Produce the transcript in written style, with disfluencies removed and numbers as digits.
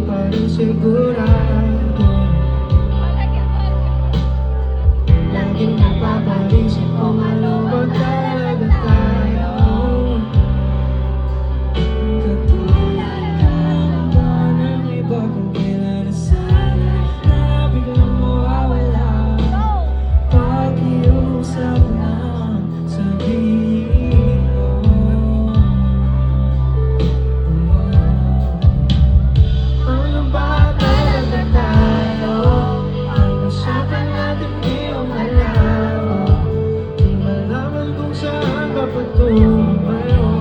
pa rin sigurado. Laging napapaisip kung ano ba talaga tayo. Katulad ka na ba ng iba kung kailan na sana na biglang mawawala? Pakiusap lang, sabihin mo. Ano ba talaga tayo? Ang usapan natin di mo malabo. Di malaman kung saan ka patungo, pero